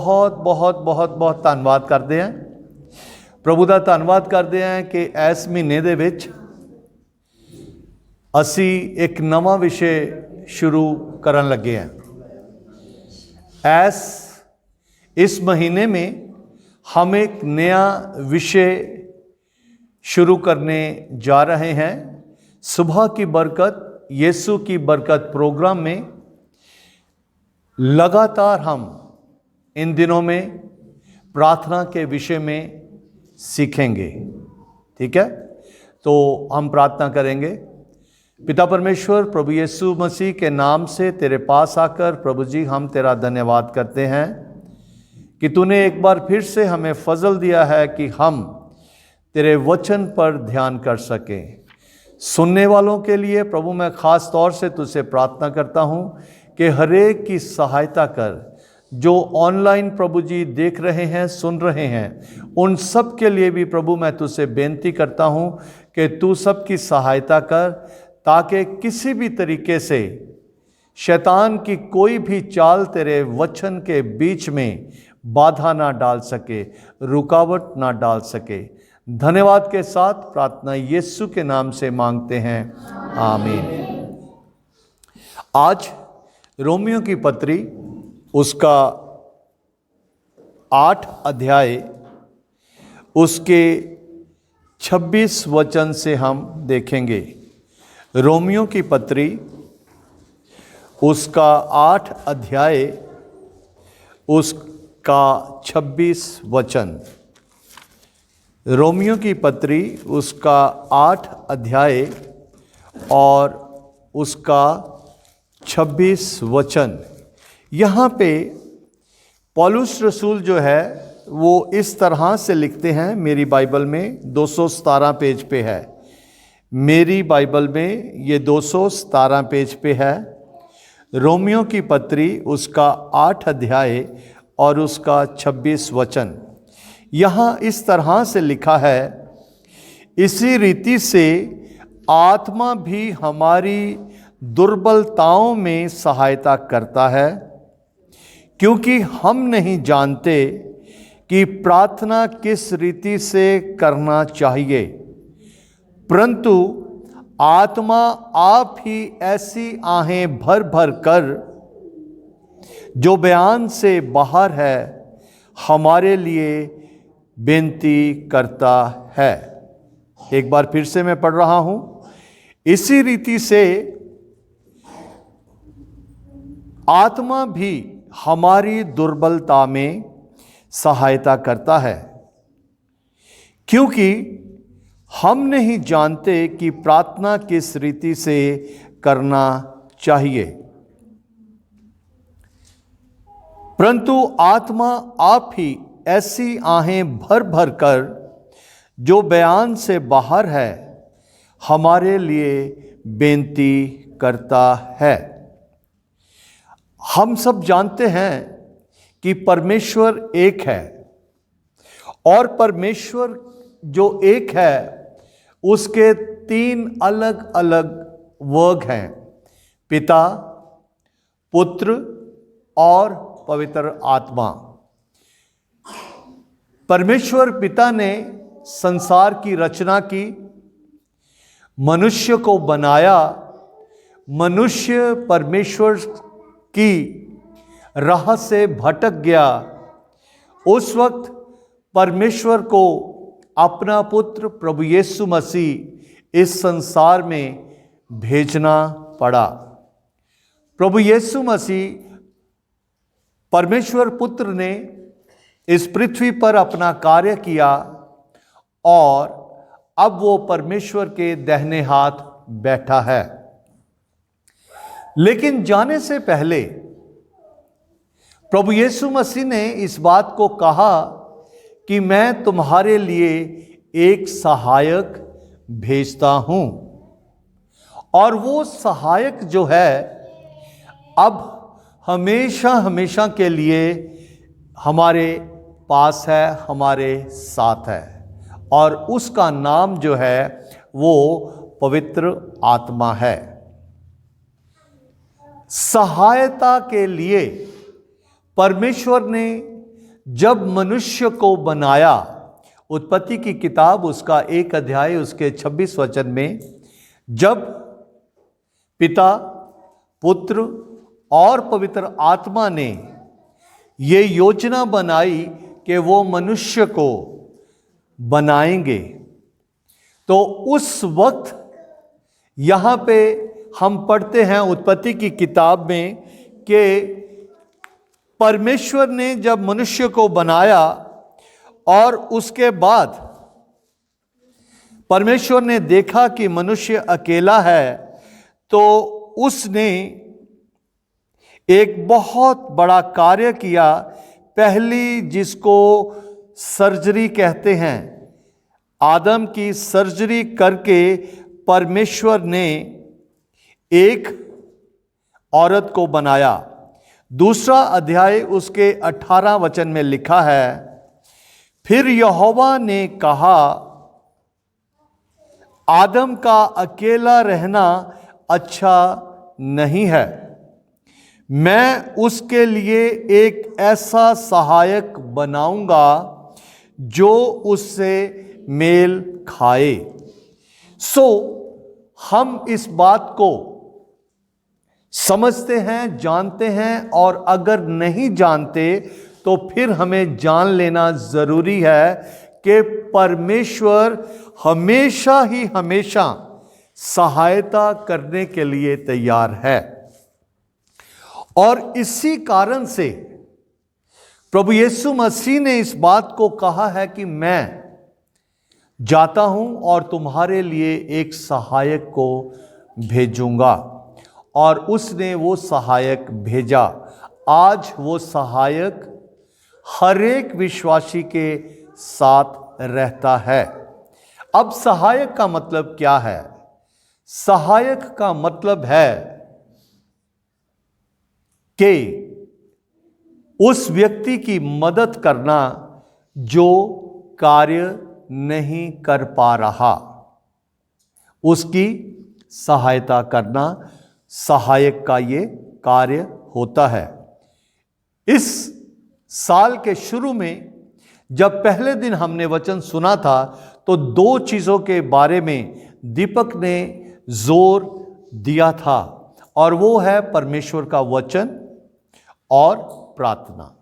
बहुत बहुत बहुत बहुत ਧੰਨਵਾਦ ਕਰਦੇ ਹਾਂ। ਪ੍ਰਭੂ ਦਾ ਧੰਨਵਾਦ ਕਰਦੇ ਹਾਂ ਕਿ ਇਸ ਮਹੀਨੇ ਦੇ ਵਿੱਚ ਅਸੀਂ ਇੱਕ ਨਵਾਂ ਵਿਸ਼ੇ शुरू ਕਰਨ ਲੱਗੇ ਹਾਂ। इस महीने में हम एक नया विषय शुरू करने जा रहे हैं। सुबह की बरकत, यीशु की बरकत प्रोग्राम में लगातार हम इन दिनों में प्रार्थना के विषय में सीखेंगे। ठीक है, तो हम प्रार्थना करेंगे। पिता परमेश्वर, प्रभु यीशु मसीह के नाम से तेरे पास आकर प्रभु जी हम तेरा धन्यवाद करते हैं कि तूने एक बार फिर से हमें फजल दिया है कि हम तेरे वचन पर ध्यान कर सकें। सुनने वालों के लिए प्रभु मैं ख़ास तौर से तुझसे प्रार्थना करता हूँ कि हर एक की सहायता कर। जो ऑनलाइन प्रभु जी देख रहे हैं, सुन रहे हैं, उन सब के लिए भी प्रभु मैं तुझसे बेनती करता हूँ कि तू सबकी सहायता कर, ताकि किसी भी तरीके से शैतान की कोई भी चाल तेरे वचन के बीच में बाधा ना डाल सके, रुकावट ना डाल सके। धन्यवाद के साथ प्रार्थना यीशु के नाम से मांगते हैं, आमीन। आज रोमियो की पत्री उसका 8 अध्याय उसके 26 वचन से हम देखेंगे। रोमियो की पत्री उसका 8 अध्याय उसका 26 वचन। रोमियो की पत्री उसका 8 अध्याय और उसका 26 वचन। यहाँ पे पौलुस रसूल जो है वो इस तरह से लिखते हैं। मेरी बाइबल में 217 पेज पे है। मेरी बाइबल में ये 217 पेज पे है। रोमियो की पत्री उसका 8 अध्याय और उसका 26 वचन। यहाँ इस तरह से लिखा है, इसी रीति से आत्मा भी हमारी दुर्बलताओं में सहायता करता है, क्योंकि हम नहीं जानते कि प्रार्थना किस रीति से करना चाहिए, परंतु आत्मा आप ही ऐसी आहें भर भर कर जो बयान से बाहर है हमारे लिए बेनती करता है। एक बार फिर से मैं पढ़ रहा हूँ। इसी रीति से आत्मा भी हमारी दुर्बलता में सहायता करता है, क्योंकि हम नहीं जानते कि प्रार्थना किस रीति से करना चाहिए, परंतु आत्मा आप ही ऐसी आहें भर भर कर जो बयान से बाहर है हमारे लिए बेनती करता है। हम सब जानते हैं कि परमेश्वर एक है, और परमेश्वर जो एक है उसके 3 अलग अलग वर्ग हैं, पिता, पुत्र और पवित्र आत्मा। परमेश्वर पिता ने संसार की रचना की, मनुष्य को बनाया। मनुष्य परमेश्वर की राह से भटक गया। उस वक्त परमेश्वर को अपना पुत्र प्रभु यीशु मसीह इस संसार में भेजना पड़ा। प्रभु यीशु मसीह परमेश्वर पुत्र ने इस पृथ्वी पर अपना कार्य किया, और अब वो परमेश्वर के दाहिने हाथ बैठा है। लेकिन जाने से पहले प्रभु यीशु मसीह ने इस बात को कहा कि मैं तुम्हारे लिए एक सहायक भेजता हूं, और वो सहायक जो है अब हमेशा हमेशा के लिए हमारे पास है, हमारे साथ है, और उसका नाम जो है वो पवित्र आत्मा है। सहायता के लिए परमेश्वर ने जब मनुष्य को बनाया, उत्पत्ति की किताब उसका 1 अध्याय उसके 26 वचन में, जब पिता, पुत्र और पवित्र आत्मा ने ये योजना बनाई कि वो मनुष्य को बनाएंगे, तो उस वक्त यहाँ पे हम पढ़ते हैं उत्पत्ति की किताब में कि परमेश्वर ने जब मनुष्य को बनाया और उसके बाद परमेश्वर ने देखा कि मनुष्य अकेला है, तो उसने एक बहुत बड़ा कार्य किया। पहली, जिसको सर्जरी कहते हैं, आदम की सर्जरी करके परमेश्वर ने एक औरत को बनाया। दूसरा अध्याय उसके 18 वचन में लिखा है, फिर यहोवा ने कहा, आदम का अकेला रहना अच्छा नहीं है, मैं उसके लिए एक ऐसा सहायक बनाऊंगा जो उससे मेल खाए। हम इस बात को समझते हैं, जानते हैं, और अगर नहीं जानते तो फिर हमें जान लेना जरूरी है कि परमेश्वर हमेशा ही हमेशा सहायता करने के लिए तैयार है। और इसी कारण से प्रभु यीशु मसीह ने इस बात को कहा है कि मैं जाता हूं और तुम्हारे लिए एक सहायक को भेजूंगा, और उसने वो सहायक भेजा। आज वो सहायक हर एक विश्वासी के साथ रहता है। अब सहायक का मतलब क्या है? सहायक का मतलब है कि उस व्यक्ति की मदद करना जो कार्य नहीं कर पा रहा, उसकी सहायता करना सहायक का ये कार्य होता है। इस साल के शुरू में जब पहले दिन हमने वचन सुना था, तो 2 चीज़ों के बारे में दीपक ने जोर दिया था, और वो है परमेश्वर का वचन और प्रार्थना।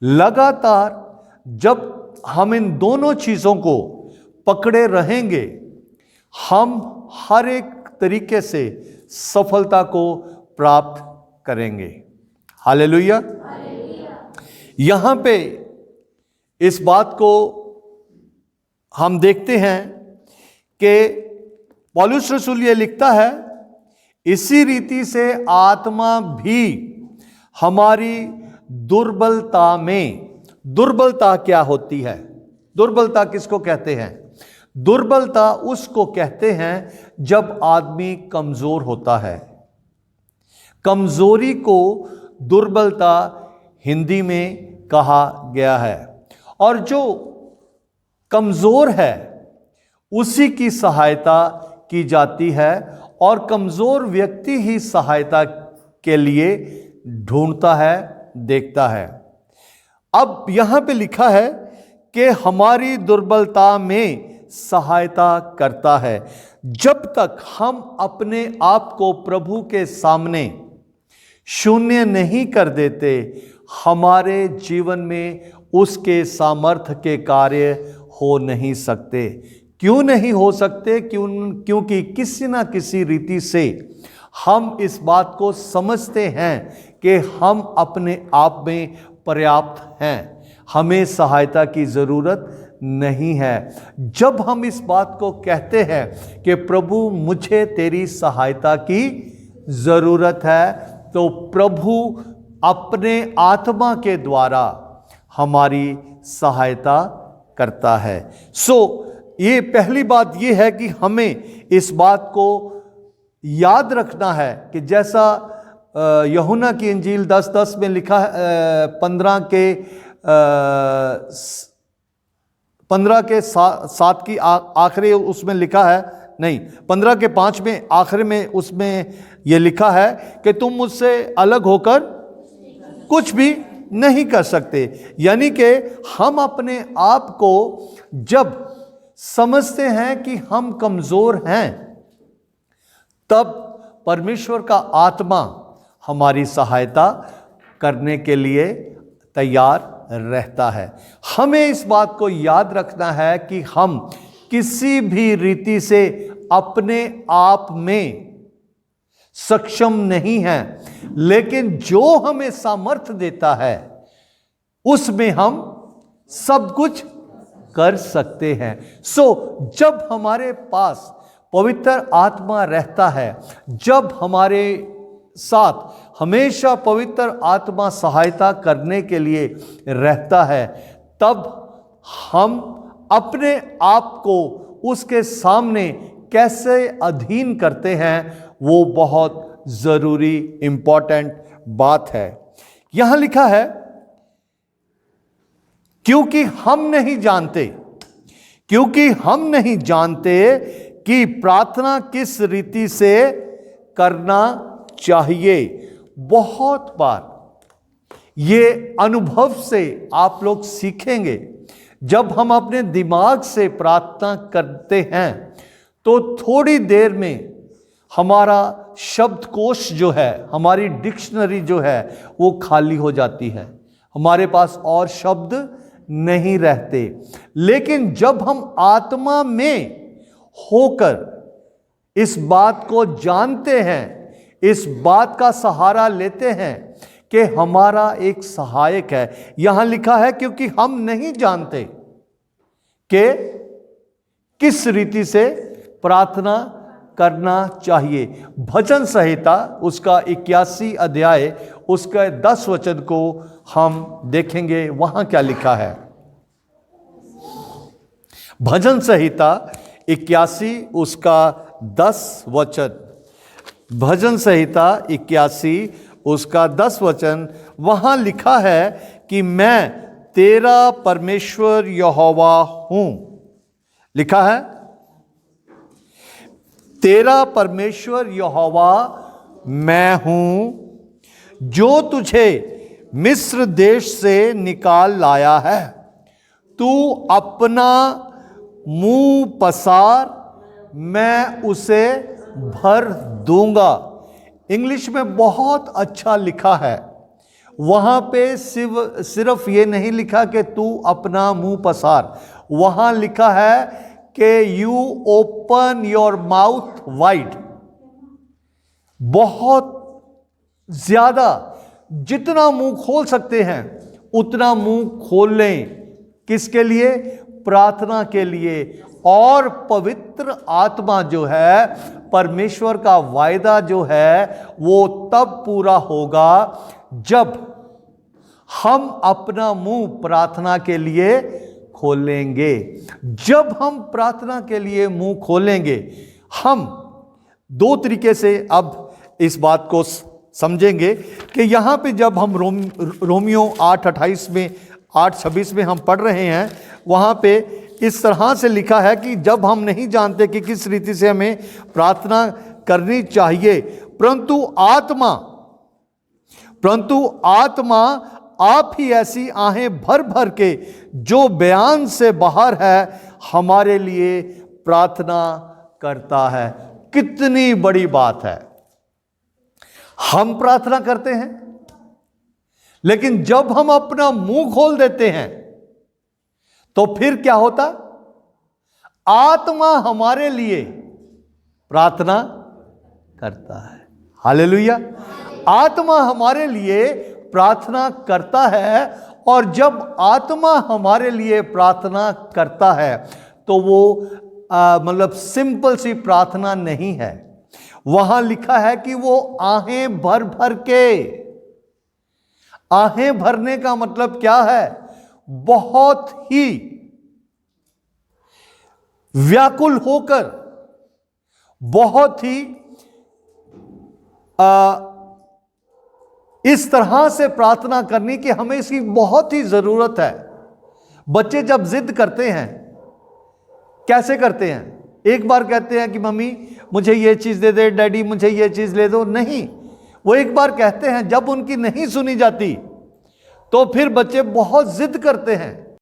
लगातार जब हम इन दोनों चीज़ों को पकड़े रहेंगे, हम हर एक तरीके से सफलता को प्राप्त करेंगे। हालेलुया। यहां पे इस बात को हम देखते हैं कि पौलुस रसूल ये लिखता है, इसी रीति से आत्मा भी हमारी दुर्बलता में, दुर्बलता क्या होती है? दुर्बलता किसको कहते हैं? दुर्बलता उसको कहते हैं जब आदमी कमजोर होता है। कमजोरी को दुर्बलता हिंदी में कहा गया है, और जो कमजोर है उसी की सहायता की जाती है, और कमजोर व्यक्ति ही सहायता के लिए ढूंढता है, देखता है। अब यहां पे लिखा है कि हमारी दुर्बलता में सहायता करता है। जब तक हम अपने आप को प्रभु के सामने शून्य नहीं कर देते, हमारे जीवन में उसके सामर्थ्य के कार्य हो नहीं सकते। क्यों नहीं हो सकते? क्योंकि किसी ना किसी रीति से हम इस बात को समझते हैं कि हम अपने आप में पर्याप्त हैं, हमें सहायता की ज़रूरत नहीं है। जब हम इस बात को कहते हैं कि प्रभु मुझे तेरी सहायता की ज़रूरत है, तो प्रभु अपने आत्मा के द्वारा हमारी सहायता करता है। ये पहली बात ये है कि हमें इस बात को याद रखना है कि जैसा यूहन्ना की इंजील 10:10 में लिखा है, 15 के 7 की आखिरी उसमें लिखा है, नहीं 15 के 5 में आखिर में उसमें यह लिखा है कि तुम मुझसे अलग होकर कुछ भी नहीं कर सकते। यानी कि हम अपने आप को जब समझते हैं कि हम कमज़ोर हैं, तब परमेश्वर का आत्मा हमारी सहायता करने के लिए तैयार रहता है। हमें इस बात को याद रखना है कि हम किसी भी रीति से अपने आप में सक्षम नहीं हैं, लेकिन जो हमें सामर्थ्य देता है उसमें हम सब कुछ कर सकते हैं। जब हमारे पास पवित्र आत्मा रहता है, जब हमारे साथ हमेशा पवित्र आत्मा सहायता करने के लिए रहता है, तब हम अपने आप को उसके सामने कैसे अधीन करते हैं, वो बहुत जरूरी इंपॉर्टेंट बात है। यहां लिखा है, क्योंकि हम नहीं जानते कि प्रार्थना किस रीति से करना चाहिए। बहुत बार ये अनुभव से आप लोग सीखेंगे। जब हम अपने दिमाग से प्रार्थना करते हैं तो थोड़ी देर में हमारा शब्दकोश जो है, हमारी डिक्शनरी जो है, वो खाली हो जाती है, हमारे पास और शब्द नहीं रहते। लेकिन जब हम आत्मा में होकर इस बात को जानते हैं, इस बात का सहारा लेते हैं कि हमारा एक सहायक है। यहां लिखा है, क्योंकि हम नहीं जानते कि किस रीति से प्रार्थना करना चाहिए। भजन संहिता उसका 81 अध्याय उसका 10 वचन को हम देखेंगे, वहां क्या लिखा है। भजन संहिता 81 उसका 10 वचन, भजन संहिता 81 उसका 10 वचन, वहां लिखा है कि मैं तेरा परमेश्वर यहोवा हूं। लिखा है, तेरा परमेश्वर यहोवा मैं हूं, जो तुझे मिस्र देश से निकाल लाया है। तू अपना मुंह पसार, मैं उसे भर दूंगा। इंग्लिश में बहुत अच्छा लिखा है। वहां पे सिर्फ ये नहीं लिखा कि तू अपना मुंह पसार, वहां लिखा है कि you open your mouth wide. बहुत ज्यादा, जितना मुंह खोल सकते हैं उतना मुंह खोल लें। किसके लिए? प्रार्थना के लिए। और पवित्र आत्मा जो है, परमेश्वर का वायदा जो है, वो तब पूरा होगा जब हम अपना मुंह प्रार्थना के लिए खोलेंगे। जब हम प्रार्थना के लिए मुंह खोलेंगे, हम दो तरीके से अब इस बात को समझेंगे कि यहां पे जब हम रोमियो 8:28 में 8:26 में हम पढ़ रहे हैं, वहां पे इस तरह से लिखा है कि जब हम नहीं जानते कि किस रीति से हमें प्रार्थना करनी चाहिए, परंतु आत्मा आप ही ऐसी आहें भर भर के जो बयान से बाहर है हमारे लिए प्रार्थना करता है। कितनी बड़ी बात है। हम प्रार्थना करते हैं, लेकिन जब हम अपना मुंह खोल देते हैं तो फिर क्या होता? आत्मा हमारे लिए प्रार्थना करता है। हालेलुया। आत्मा हमारे लिए प्रार्थना करता है, और जब आत्मा हमारे लिए प्रार्थना करता है तो वो मतलब सिंपल सी प्रार्थना नहीं है। वहां लिखा है कि वो आहें भर भर के। आहें भरने का मतलब क्या है? बहुत ही व्याकुल होकर, बहुत ही इस तरह से प्रार्थना करनी कि हमें इसकी बहुत ही जरूरत है। बच्चे जब जिद करते हैं, कैसे करते हैं? एक बार कहते हैं कि मम्मी मुझे ये चीज़ दे दे, डैडी मुझे ये चीज़ ले दो। नहीं, वो एक बार कहते हैं, जब उनकी नहीं सुनी जाती तो फिर बच्चे बहुत जिद करते हैं